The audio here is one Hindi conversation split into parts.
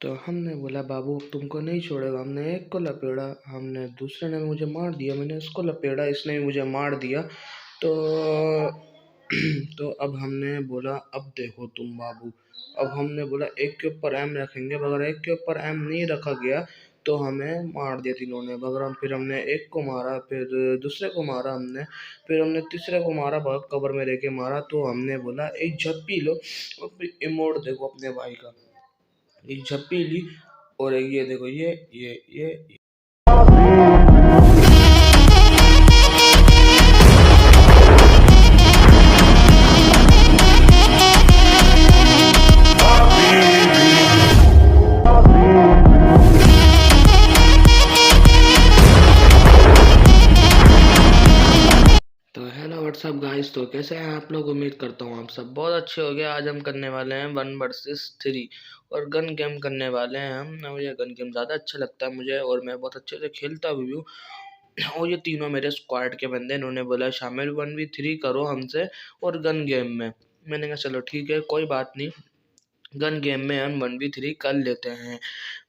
तो हमने बोला बाबू अब तुमको नहीं छोड़ेगा। हमने एक को लपेड़ा, हमने दूसरे ने मुझे मार दिया, मैंने इसको लपेड़ा, इसने भी मुझे मार दिया। तो तो अब हमने बोला अब देखो तुम बाबू, अब हमने बोला एक के ऊपर एम रखेंगे, अगर एक के ऊपर एम नहीं रखा गया तो हमें मार दिया तीनों ने। मगर फिर हमने एक को मारा, फिर दूसरे को मारा हमने, फिर हमने तीसरे को मारा, बहुत कवर में लेके मारा। तो हमने बोला एक झप्पी लो और फिर इमोट देखो अपने भाई का, एक झप्पी ली और एक ये देखो ये तो हेलो व्हाट्सअप गाइस, तो कैसे हैं आप लोग। उम्मीद करता हूँ आप सब बहुत अच्छे हो गए। आज हम करने वाले हैं 1 वर्सेस 3 और गन गेम करने वाले हैं हम। मुझे गन गेम ज़्यादा अच्छा लगता है मुझे, और मैं बहुत अच्छे से खेलता भी हूँ। और ये तीनों मेरे स्क्वाड के बंदे, इन्होंने बोला शामिल 1v3 करो हमसे और गन गेम में। मैंने कहा चलो ठीक है कोई बात नहीं, गन गेम में हम 1v3 कर लेते हैं।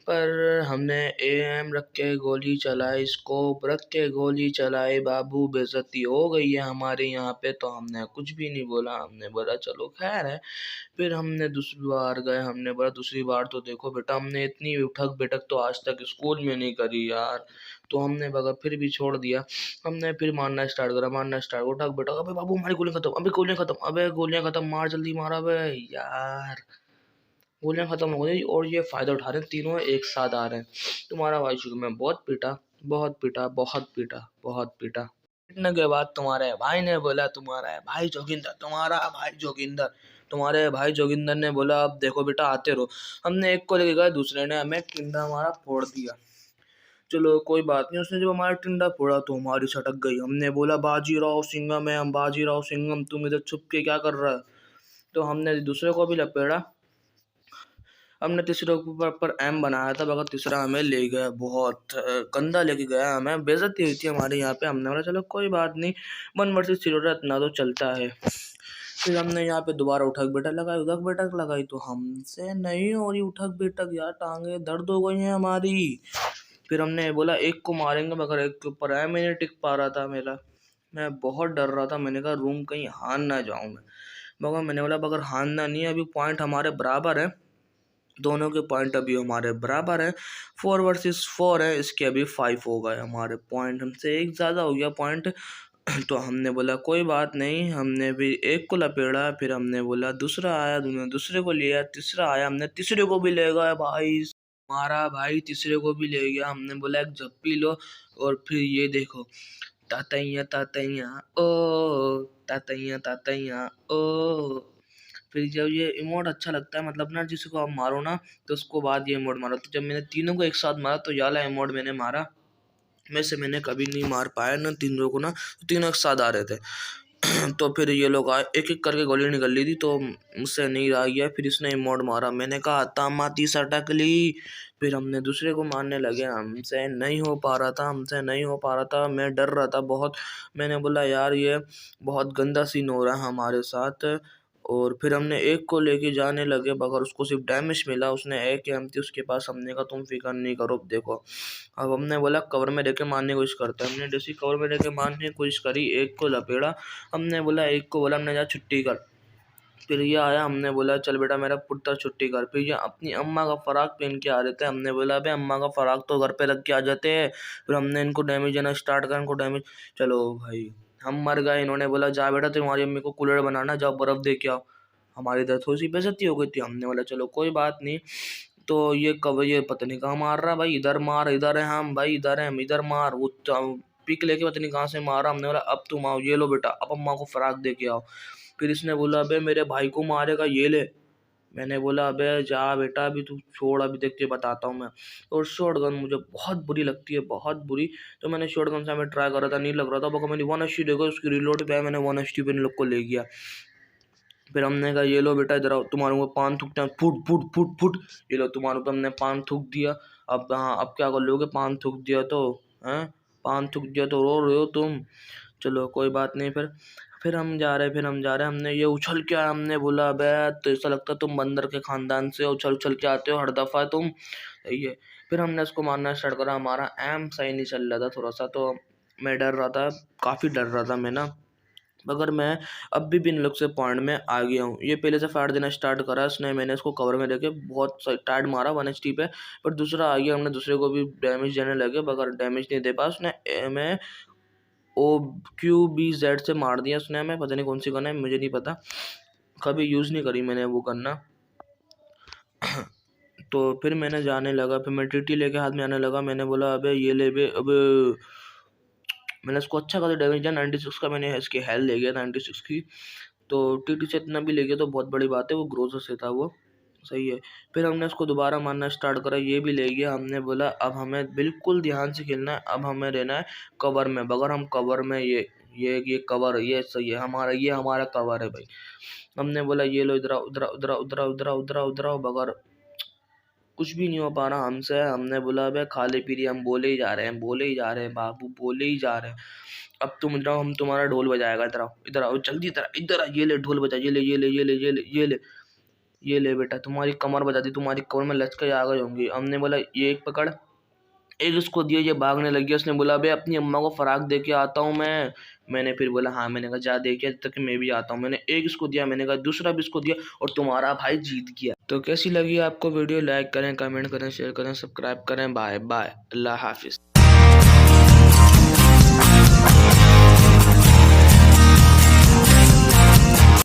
पर हमने एएम रख के गोली चलाई, स्कोप रख के गोली चलाई, बाबू बेइज्जती हो गई है हमारे यहाँ पे। तो हमने कुछ भी नहीं बोला, हमने बोला चलो खैर है। फिर हमने दूसरी बार गए, हमने बोला दूसरी बार तो देखो बेटा, हमने इतनी उठक बैठक तो आज तक स्कूल में नहीं करी यार। तो हमने बगा फिर भी छोड़ दिया। हमने फिर मारना स्टार्ट करा, मारना स्टार्ट, उठक बैठक, अबे बाबू हमारी गोलियां खत्म, अबे गोलियां खत्म, अबे गोलियां खत्म, मार जल्दी मार, अबे यार गोलियां खत्म हो गई। और ये फायदा उठा रहे हैं, तीनों एक साथ आ रहे हैं। तुम्हारा भाई शुरू में बहुत पीटा, बहुत पीटा, बहुत पीटा, बहुत पीटा। पीटने के बाद तुम्हारे भाई ने बोला, तुम्हारा भाई जोगिंदर, तुम्हारा भाई जोगिंदर, तुम्हारे भाई जोगिंदर ने बोला अब देखो बेटा आते रहो। हमने एक को लेके गए, दूसरे ने हमें टिंडा हमारा फोड़ दिया। चलो कोई बात नहीं, उसने जब हमारा टिंडा फोड़ा तो हमारी सटक गई। हमने बोला बाजीराव सिंघम है, हम बाजीराव सिंघम, तुम इधर छुप के क्या कर रहा है। तो हमने दूसरे को भी लपेड़ा। हमने तीसरे के ऊपर पर एम बनाया था, मगर तीसरा हमें ले गया, बहुत गंदा लेके गया, हमें बेइज्जती हुई थी हमारे यहाँ पे। हमने बोला चलो कोई बात नहीं, 1 वर्सेस 3 इतना तो चलता है। फिर हमने यहाँ पे दोबारा उठक बैठक लगाई, उठक बैठक लगाई तो हमसे नहीं हो रही उठक बैठक यार, टांगे दर्द हो गई हैं हमारी। फिर हमने बोला एक को मारेंगे, मगर एक के ऊपर एम ही नहीं टिक पा रहा था मेरा। मैं बहुत डर रहा था, मैंने कहा रूम कहीं हार ना जाऊँ मैं। मगर मैंने बोला अगर हारना नहीं है, अभी पॉइंट हमारे बराबर है, दोनों के पॉइंट अभी हमारे बराबर है, 4 वर्सेस 4 है, इसके अभी 5 हो गए हमारे पॉइंट, हमसे एक ज़्यादा हो गया पॉइंट। तो हमने बोला कोई बात नहीं, हमने भी एक को लपेड़ा, फिर हमने बोला दूसरा आया, दूसरे को लिया, तीसरा आया, हमने तीसरे को भी ले गया भाई, हमारा भाई तीसरे को भी ले गया। हमने बोला एक झप्पी लो और फिर ये देखो, तातैया तातैया ओ, तातैया तातैया ओ। फिर जब ये इमोट अच्छा लगता है, मतलब ना जिसको आप मारो ना तो उसको बाद ये इमोट मारो। तो जब मैंने तीनों को एक साथ मारा तो ये वाला इमोट मैंने मारा। वैसे मैंने कभी नहीं मार पाया ना तीनों को, ना तो तीनों एक साथ आ रहे थे। तो फिर ये लोग आए, एक एक करके गोली निकल ली थी, तो मुझसे नहीं रहा गया। फिर इसने इमोट मारा, मैंने कहा तामाती सटक ली। फिर हमने दूसरे को मारने लगे, हमसे नहीं हो पा रहा था, हमसे नहीं हो पा रहा था, मैं डर रहा था बहुत। मैंने बोला यार ये बहुत गंदा सीन हो रहा है हमारे साथ। और फिर हमने एक को लेके जाने लगे, मगर उसको सिर्फ डैमेज मिला, उसने एक एम थी उसके पास। हमने कहा तुम फिक्र नहीं करो, देखो अब हमने बोला कवर में लेके मारने की कोशिश करता है। हमने जैसे कवर में लेके मारने की कोशिश करी, एक को लपेड़ा। हमने बोला एक को बोला हमने जा छुट्टी कर। फिर ये आया, हमने बोला चल बेटा मेरा पुत्र छुट्टी कर। फिर ये अपनी अम्मा का फ़राक पहन के आ रहे थे। हमने बोला अबे अम्मा का फ़राक तो घर पे रख के आ जाते हैं। फिर हमने इनको डैमेज देना स्टार्ट करा, इनको डैमेज, चलो भाई हम मर गए। इन्होंने बोला जा बेटा तुम्हारी अम्मी को कूलर बनाना, जाओ बर्फ़ दे के आओ। हमारी इधर थोड़ी सी बेइज्जती हो गई थी। हमने बोला चलो कोई बात नहीं। तो ये कब ये पता नहीं कहाँ मार रहा भाई, इधर मार, इधर है हम भाई, इधर है हम, इधर मार। वो पिक लेके पता नहीं कहाँ से मारा। हमने बोला अब तुम आओ, ये लो बेटा अब अम्मा को फ़राक दे के आओ। फिर इसने बोला अबे मेरे भाई को मारेगा, ये ले। मैंने बोला अबे जा बेटा अभी तू छोड़, अभी देख के बताता हूँ मैं। और शॉटगन मुझे बहुत बुरी लगती है, बहुत बुरी। तो मैंने शॉटगन से हमें ट्राई करा था, नहीं लग रहा था। बल्कि मैंने 1 HP देखो उसकी रिलोड पे है, मैंने 1 HP पे इन लोग को ले गया। फिर हमने कहा ये लो बेटा इधर आओ, तुम्हारे को पान थूकते हैं, फुट फुट फुट फुट। ये लो तुम्हारे को हमने पान थूक दिया। अब हाँ अब क्या कर लोगे, पान थूक दिया तो हैं, पान थूक दिया तो रो रहे हो तुम। चलो कोई बात नहीं। फिर फिर हम जा रहे हमने ये उछल के आया, हमने बोला अबे तो ऐसा लगता है तुम बंदर के खानदान से उछल उछल के आते हो हर दफ़ा तुम ये। फिर हमने उसको मारना स्टार्ट करा, हमारा एम सही नहीं चल रहा था थोड़ा सा, तो मैं डर रहा था, काफ़ी डर रहा था मैं ना, मगर मैं अब भी इन लोग से पॉइंट में आ गया हूँ। ये पहले से फाड़ देना स्टार्ट करा उसने, मैंने इसको कवर में देके बहुत सही टाइट मारा 1 HP पे, पर दूसरा आ गया, हमने दूसरे को भी डैमेज देने लगे मगर डैमेज नहीं दे पाया उसने। मैं OQBZ से मार दिया उसने हमें, पता नहीं कौन सी गन है, मुझे नहीं पता, कभी यूज़ नहीं करी मैंने वो गन ना। तो फिर मैंने जाने लगा, फिर मैं TT लेके हाथ में आने लगा, मैंने बोला अबे ये ले बे, अबे मैंने उसको अच्छा खासा डैमेज दिया, 96 का मैंने इसकी हेल्थ ले गया 96 की, तो TT से इतना भी ले गया तो बहुत बड़ी बात है, वो ग्रोजर से था वो, सही है। फिर हमने उसको दोबारा मारना स्टार्ट करा, ये भी ले गया, हमने बोला अब हमें बिल्कुल ध्यान से खेलना है, अब हमें रहना है कवर में, बगैर हम कवर में ये कवर, ये सही है हमारा, ये हमारा कवर है भाई। हमने बोला ये लो इधर उधर उधर उधर उधर उधर उधर, बगैर कुछ भी नहीं हो पा रहा हमसे। हमने बोला अबे खाली पीली हम बोले ही जा रहे हैं, बोले ही जा रहे हैं बाबू, बोले ही जा रहे हैं, अब तुम इधर आओ, हम तुम्हारा ढोल बजाएगा, इधर आओ इधर आओ जल्दी, इधर आ, ये ले ढोल बजा, ये ले ये ले ये ले ये ले ये ले ये ले बेटा, तुम्हारी कमर बजा दी, तुम्हारी कमर में लचके आ गई होंगी। हमने बोला ये एक पकड़, एक इसको दिया, ये भागने लग गया, उसने बोला अबे अपनी अम्मा को फराक दे के आता हूँ मैंने फिर बोला हाँ, मैंने कहा जा दे के तक मैं भी आता हूँ, मैंने एक इसको दिया, मैंने कहा दूसरा भी इसको दिया और तुम्हारा भाई जीत गया। तो कैसी लगी आपको वीडियो, लाइक करें, कमेंट करें, शेयर करें, सब्सक्राइब करें, बाय बाय, अल्लाह हाफिज़।